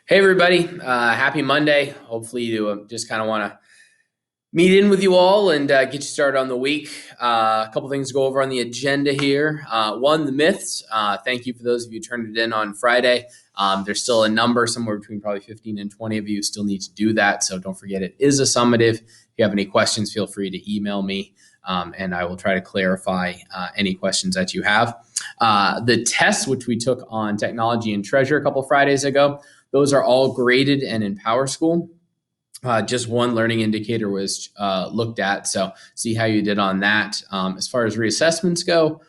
Hey everybody, happy Monday. Hopefully you just kind of want to meet in with you all and get you started on the week. A couple things to go over on the agenda here. One, the myths. Thank you for those of you who turned it in on Friday. There's still a number, somewhere between probably 15 and 20 of you still need to do that. So don't forget it is a summative. If you have any questions, feel free to email me and I will try to clarify any questions that you have. The tests, which we took on technology and treasure a couple Fridays ago, those are all graded and in PowerSchool. Just one learning indicator was looked at. So see how you did on that. As far as reassessments go,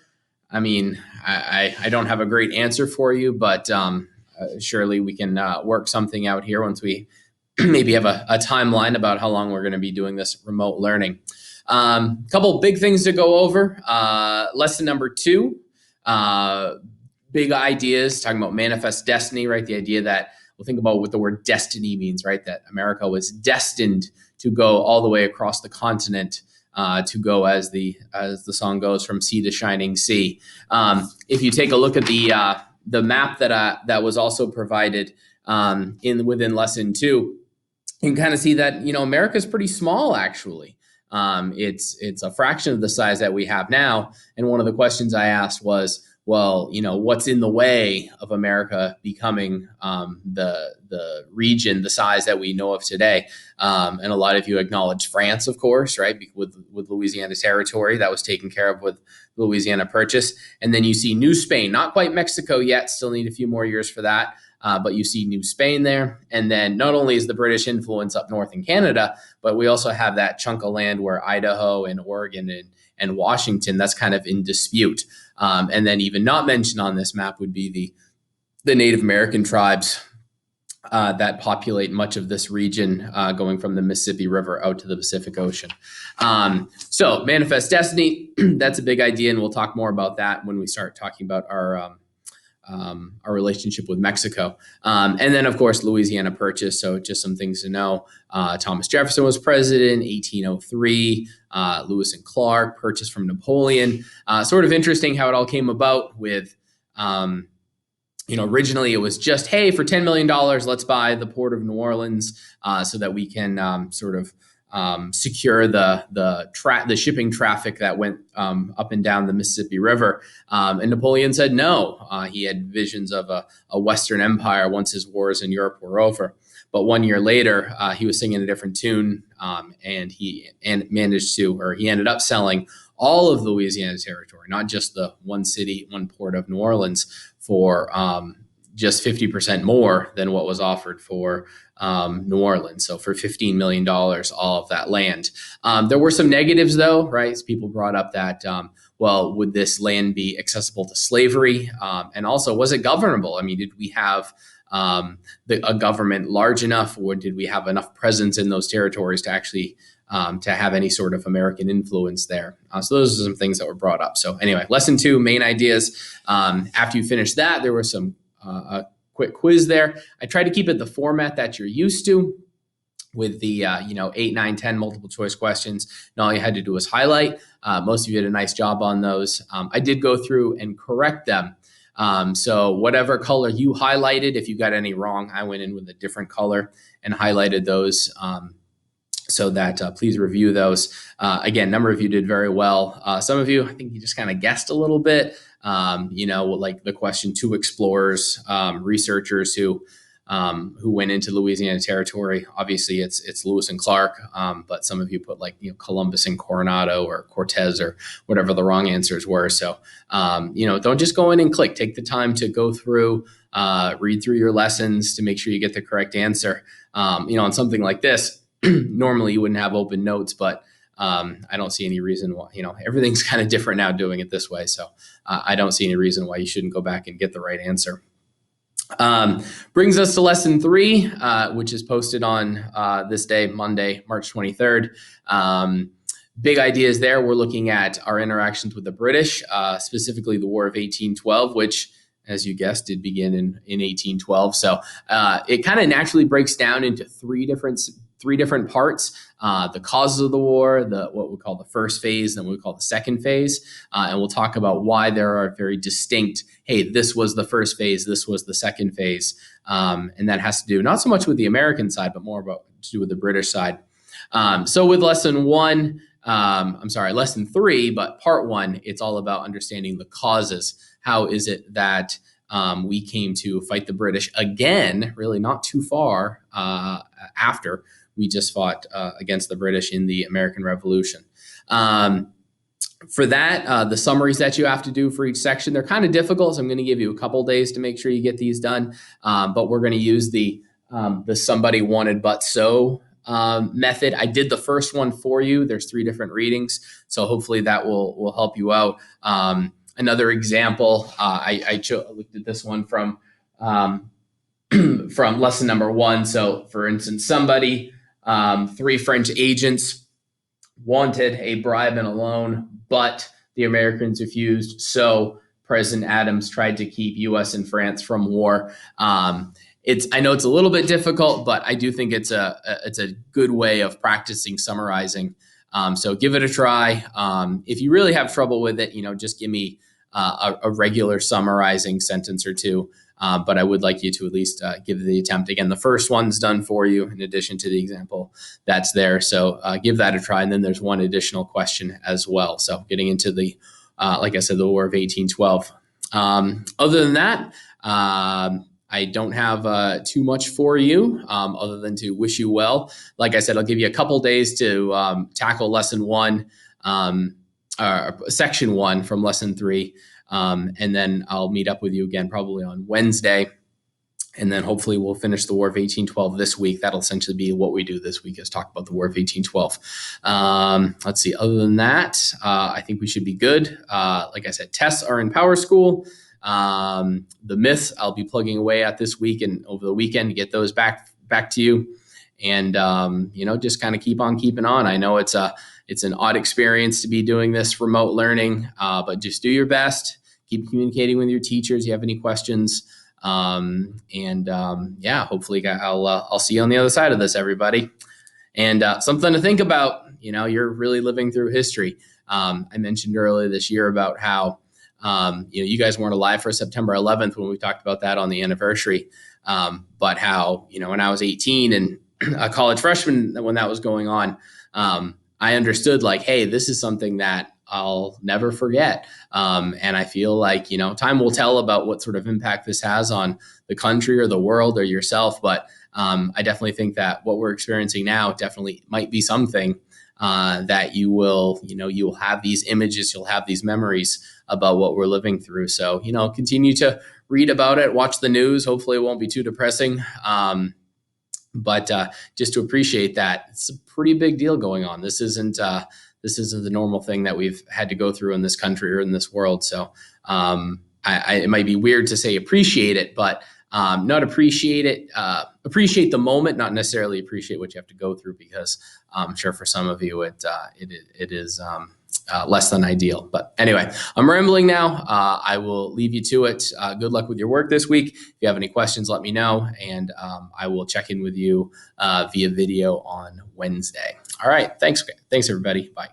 I mean, I don't have a great answer for you, but surely we can work something out here once we maybe have a timeline about how long we're going to be doing this remote learning. Couple big things to go over. Lesson number 2, big ideas, talking about manifest destiny, right? The idea that we'll think about what the word destiny means, right? That America was destined to go all the way across the continent, to go as the song goes, from sea to shining sea. If you take a look at the map that was also provided within lesson 2, you can kind of see that America is pretty small actually. It's a fraction of the size that we have now. And one of the questions I asked was, well, what's in the way of America becoming the region, the size that we know of today? And a lot of you acknowledged France, of course, right? With Louisiana Territory, that was taken care of with Louisiana Purchase. And then you see New Spain, not quite Mexico yet, still need a few more years for that. But you see New Spain there. And then not only is the British influence up north in Canada, but we also have that chunk of land where Idaho and Oregon and Washington, that's kind of in dispute. And then even not mentioned on this map would be the Native American tribes that populate much of this region, going from the Mississippi River out to the Pacific Ocean. So manifest destiny, that's a big idea, and we'll talk more about that when we start talking about our relationship with Mexico. And then, of course, Louisiana Purchase. So just some things to know. Thomas Jefferson was president, 1803. Lewis and Clark, purchase from Napoleon. Sort of interesting how it all came about with, originally it was just, hey, for $10 million, let's buy the Port of New Orleans so that we can sort of secure the shipping traffic that went up and down the Mississippi River. And Napoleon said no. He had visions of a Western empire once his wars in Europe were over. But 1 year later, he was singing a different tune, and he ended up selling all of Louisiana Territory, not just the one city, one port of New Orleans, for just 50% more than what was offered for New Orleans. So for $15 million, all of that land. There were some negatives though, right? So people brought up that, well, would this land be accessible to slavery? And also, was it governable? I mean, did we have a government large enough, or did we have enough presence in those territories to actually to have any sort of American influence there? So those are some things that were brought up. So anyway, lesson 2, main ideas. After you finish that, there was some a quick quiz there. I tried to keep it the format that you're used to, with the 8, 9, 10 multiple choice questions. And all you had to do was highlight. Most of you did a nice job on those. I did go through and correct them. So whatever color you highlighted, if you got any wrong, I went in with a different color and highlighted those. So that please review those. Again, a number of you did very well. Some of you, I think you just kind of guessed a little bit. Like the question, 2 explorers, researchers who went into Louisiana Territory. Obviously, it's Lewis and Clark, but some of you put Columbus and Coronado or Cortez or whatever the wrong answers were. So don't just go in and click. Take the time to go through, read through your lessons to make sure you get the correct answer. On something like this, normally you wouldn't have open notes, but I don't see any reason why. Everything's kind of different now doing it this way. So I don't see any reason why you shouldn't go back and get the right answer. Brings us to lesson 3, which is posted on this day, Monday, March 23rd. Big ideas there. We're looking at our interactions with the British, specifically the War of 1812, which, as you guessed, did begin in 1812. So it kind of naturally breaks down into three three different parts: the causes of the war, what we call the first phase, then what we call the second phase, and we'll talk about why there are very distinct. Hey, this was the first phase, this was the second phase, and that has to do not so much with the American side, but more about to do with the British side. So with lesson three, but part one, it's all about understanding the causes. How is it that we came to fight the British again, really not too far after we just fought against the British in the American Revolution. For that, the summaries that you have to do for each section, they're kind of difficult, so I'm going to give you a couple days to make sure you get these done. But we're going to use the somebody wanted but so method. I did the first one for you. There's 3 different readings, so hopefully that will help you out. Another example, I looked at this one from from lesson number 1. So, for instance, somebody, 3 French agents wanted a bribe and a loan, but the Americans refused. So President Adams tried to keep U.S. and France from war. I know it's a little bit difficult, but I do think it's a good way of practicing summarizing. So give it a try. If you really have trouble with it, just give me a regular summarizing sentence or two. But I would like you to at least give the attempt. Again, the first one's done for you in addition to the example that's there. So give that a try. And then there's one additional question as well. So getting into the, like I said, the War of 1812. Other than that, I don't have too much for you other than to wish you well. Like I said, I'll give you a couple days to tackle lesson 1, section 1 from lesson 3. And then I'll meet up with you again probably on Wednesday. And then hopefully we'll finish the War of 1812 this week. That'll essentially be what we do this week, is talk about the War of 1812. Let's see. Other than that, I think we should be good. Like I said, tests are in Power School. The myths I'll be plugging away at this week and over the weekend to get those back to you. And, just kind of keep on keeping on. I know it's an odd experience to be doing this remote learning, but just do your best. Keep communicating with your teachers. If you have any questions, hopefully I'll see you on the other side of this, everybody. And something to think about. You're really living through history. I mentioned earlier this year about how you guys weren't alive for September 11th when we talked about that on the anniversary. But how when I was 18 and a college freshman when that was going on, I understood hey, this is something that I'll never forget. And I feel like, time will tell about what sort of impact this has on the country or the world or yourself. But I definitely think that what we're experiencing now definitely might be something that you'll have these images, you'll have these memories about what we're living through. So, continue to read about it, watch the news. Hopefully it won't be too depressing. But just to appreciate that it's a pretty big deal going on. This isn't the normal thing that we've had to go through in this country or in this world. So it might be weird to say appreciate it, but not appreciate it. Appreciate the moment, not necessarily appreciate what you have to go through, because I'm sure for some of you it is less than ideal. But anyway, I'm rambling now. I will leave you to it. Good luck with your work this week. If you have any questions, let me know, and I will check in with you via video on Wednesday. All right. Thanks, everybody. Bye.